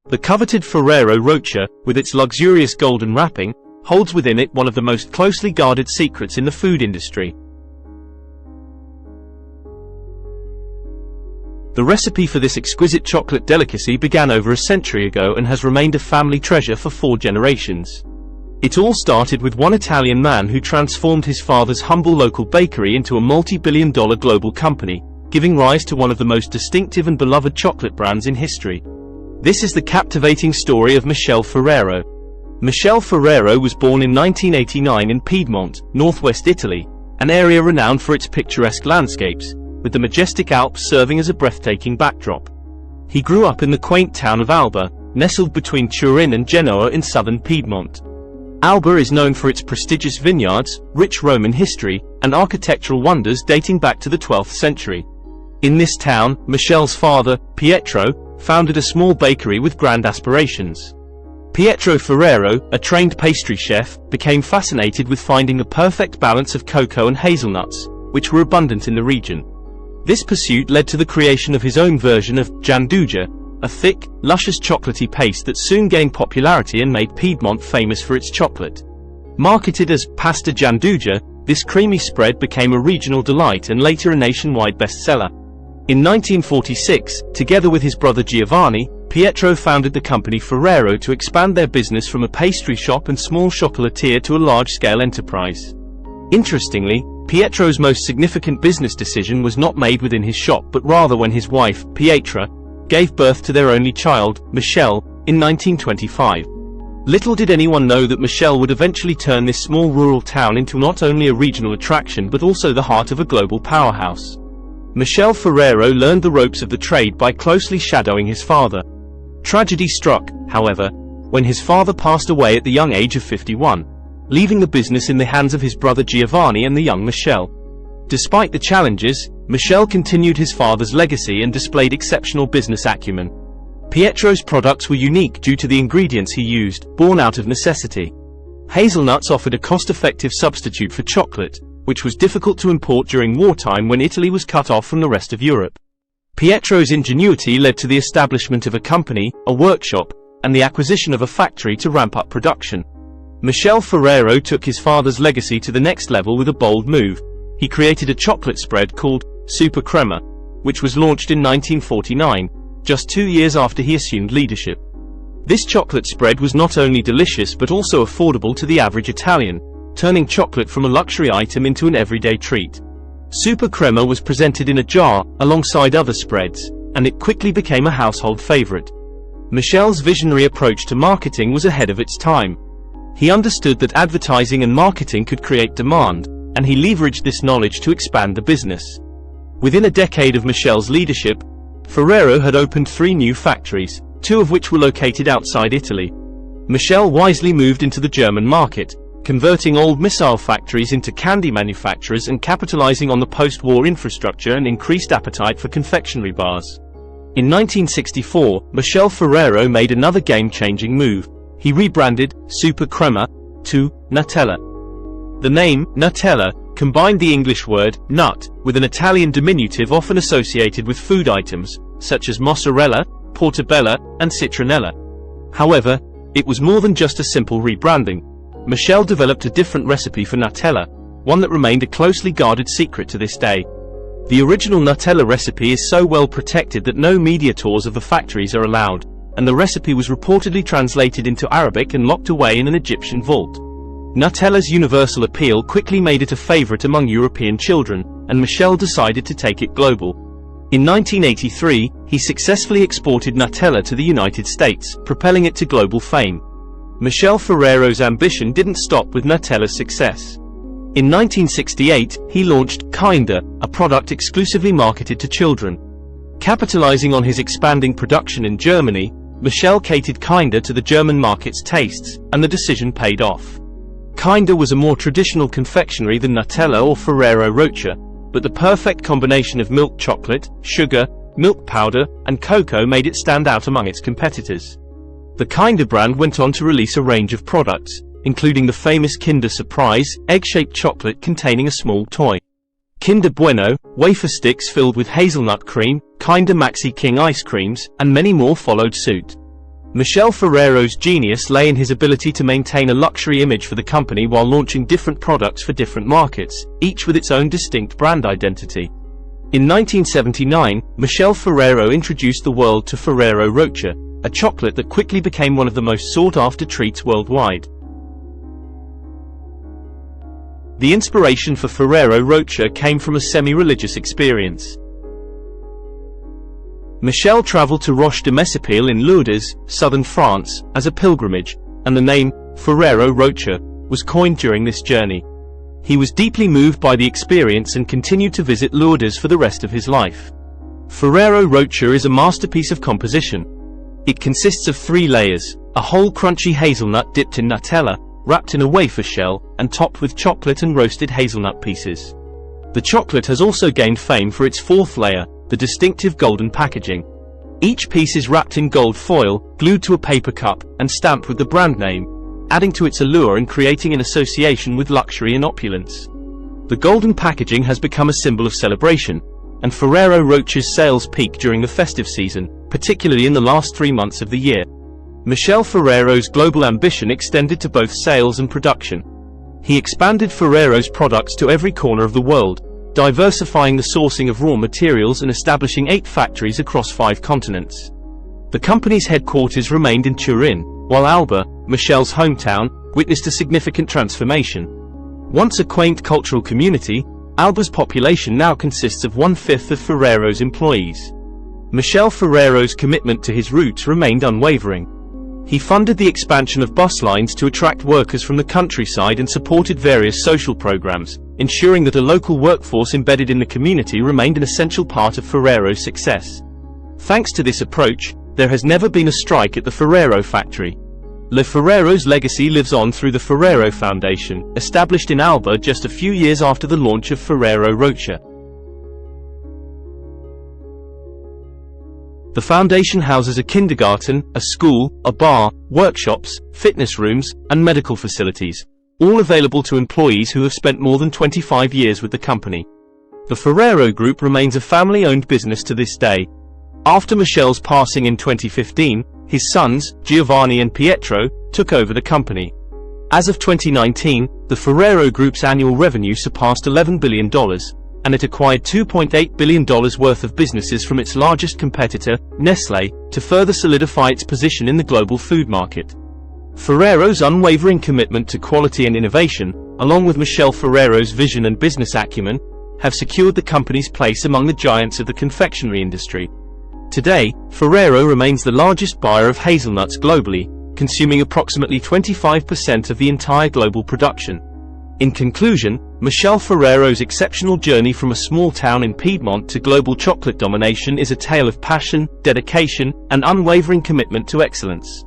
The coveted Ferrero Rocher, with its luxurious golden wrapping, holds within it one of the most closely guarded secrets in the food industry. The recipe for this exquisite chocolate delicacy began over a century ago and has remained a family treasure for 4 generations. It all started with one Italian man who transformed his father's humble local bakery into a multi-billion-dollar global company, giving rise to one of the most distinctive and beloved chocolate brands in history. This is the captivating story of Michele Ferrero. Michele Ferrero was born in 1989 in Piedmont, northwest Italy, an area renowned for its picturesque landscapes, with the majestic Alps serving as a breathtaking backdrop. He grew up in the quaint town of Alba, nestled between Turin and Genoa in southern Piedmont. Alba is known for its prestigious vineyards, rich Roman history, and architectural wonders dating back to the 12th century. In this town, Michele's father, Pietro, founded a small bakery with grand aspirations. Pietro Ferrero, a trained pastry chef, became fascinated with finding the perfect balance of cocoa and hazelnuts, which were abundant in the region. This pursuit led to the creation of his own version of gianduja, a thick, luscious chocolatey paste that soon gained popularity and made Piedmont famous for its chocolate. Marketed as pasta gianduja, this creamy spread became a regional delight and later a nationwide bestseller. In 1946, together with his brother Giovanni, Pietro founded the company Ferrero to expand their business from a pastry shop and small chocolatier to a large-scale enterprise. Interestingly, Pietro's most significant business decision was not made within his shop but rather when his wife, Pietra, gave birth to their only child, Michele, in 1925. Little did anyone know that Michele would eventually turn this small rural town into not only a regional attraction but also the heart of a global powerhouse. Michele Ferrero learned the ropes of the trade by closely shadowing his father. Tragedy struck, however, when his father passed away at the young age of 51, leaving the business in the hands of his brother Giovanni and the young Michele. Despite the challenges, Michele continued his father's legacy and displayed exceptional business acumen. Pietro's products were unique due to the ingredients he used, born out of necessity. Hazelnuts offered a cost-effective substitute for chocolate, which was difficult to import during wartime when Italy was cut off from the rest of Europe. Pietro's ingenuity led to the establishment of a company, a workshop, and the acquisition of a factory to ramp up production. Michele Ferrero took his father's legacy to the next level with a bold move. He created a chocolate spread called Super Crema, which was launched in 1949, just 2 years after he assumed leadership. This chocolate spread was not only delicious but also affordable to the average Italian, turning chocolate from a luxury item into an everyday treat. Super Crema was presented in a jar, alongside other spreads, and it quickly became a household favorite. Michele's visionary approach to marketing was ahead of its time. He understood that advertising and marketing could create demand, and he leveraged this knowledge to expand the business. Within a decade of Michele's leadership, Ferrero had opened 3 new factories, 2 of which were located outside Italy. Michele wisely moved into the German market, converting old missile factories into candy manufacturers and capitalizing on the post-war infrastructure and increased appetite for confectionery bars. In 1964, Michele Ferrero made another game-changing move. He rebranded Super Crema to Nutella. The name Nutella combined the English word nut with an Italian diminutive often associated with food items, such as mozzarella, portobello, and citronella. However, it was more than just a simple rebranding. Michele developed a different recipe for Nutella, one that remained a closely guarded secret to this day. The original Nutella recipe is so well protected that no media tours of the factories are allowed, and the recipe was reportedly translated into Arabic and locked away in an Egyptian vault. Nutella's universal appeal quickly made it a favorite among European children, and Michele decided to take it global. In 1983, he successfully exported Nutella to the United States, propelling it to global fame. Michele Ferrero's ambition didn't stop with Nutella's success. In 1968, he launched Kinder, a product exclusively marketed to children. Capitalizing on his expanding production in Germany, Michele catered Kinder to the German market's tastes, and the decision paid off. Kinder was a more traditional confectionery than Nutella or Ferrero Rocher, but the perfect combination of milk chocolate, sugar, milk powder, and cocoa made it stand out among its competitors. The Kinder brand went on to release a range of products, including the famous Kinder Surprise, egg-shaped chocolate containing a small toy. Kinder Bueno, wafer sticks filled with hazelnut cream, Kinder Maxi King ice creams, and many more followed suit. Michel Ferrero's genius lay in his ability to maintain a luxury image for the company while launching different products for different markets, each with its own distinct brand identity. In 1979, Michel Ferrero introduced the world to Ferrero Rocher, a chocolate that quickly became one of the most sought-after treats worldwide. The inspiration for Ferrero Rocher came from a semi-religious experience. Michel traveled to Roche de Messipil in Lourdes, southern France, as a pilgrimage, and the name Ferrero Rocher was coined during this journey. He was deeply moved by the experience and continued to visit Lourdes for the rest of his life. Ferrero Rocher is a masterpiece of composition. It consists of 3 layers: a whole crunchy hazelnut dipped in Nutella, wrapped in a wafer shell, and topped with chocolate and roasted hazelnut pieces. The chocolate has also gained fame for its 4th layer, the distinctive golden packaging. Each piece is wrapped in gold foil, glued to a paper cup, and stamped with the brand name, adding to its allure and creating an association with luxury and opulence. The golden packaging has become a symbol of celebration, and Ferrero Rocher's sales peak during the festive season, particularly in the last 3 months of the year. Michel Ferrero's global ambition extended to both sales and production. He expanded Ferrero's products to every corner of the world, diversifying the sourcing of raw materials and establishing 8 factories across 5 continents. The company's headquarters remained in Turin, while Alba, Michel's hometown, witnessed a significant transformation. Once a quaint cultural community, Alba's population now consists of 1/5 of Ferrero's employees. Michel Ferrero's commitment to his roots remained unwavering. He funded the expansion of bus lines to attract workers from the countryside and supported various social programs, ensuring that a local workforce embedded in the community remained an essential part of Ferrero's success. Thanks to this approach, there has never been a strike at the Ferrero factory. Le Ferrero's legacy lives on through the Ferrero Foundation, established in Alba just a few years after the launch of Ferrero Rocher. The foundation houses a kindergarten, a school, a bar, workshops, fitness rooms, and medical facilities, all available to employees who have spent more than 25 years with the company. The Ferrero Group remains a family-owned business to this day. After Michel's passing in 2015, his sons, Giovanni and Pietro, took over the company. As of 2019, the Ferrero Group's annual revenue surpassed $11 billion, and it acquired $2.8 billion worth of businesses from its largest competitor, Nestlé, to further solidify its position in the global food market. Ferrero's unwavering commitment to quality and innovation, along with Michel Ferrero's vision and business acumen, have secured the company's place among the giants of the confectionery industry. Today, Ferrero remains the largest buyer of hazelnuts globally, consuming approximately 25% of the entire global production. In conclusion, Michel Ferrero's exceptional journey from a small town in Piedmont to global chocolate domination is a tale of passion, dedication, and unwavering commitment to excellence.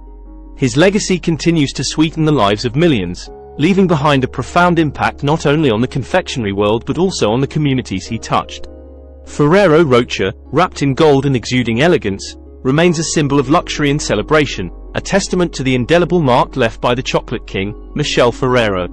His legacy continues to sweeten the lives of millions, leaving behind a profound impact not only on the confectionery world but also on the communities he touched. Ferrero Rocher, wrapped in gold and exuding elegance, remains a symbol of luxury and celebration, a testament to the indelible mark left by the chocolate king, Michel Ferrero.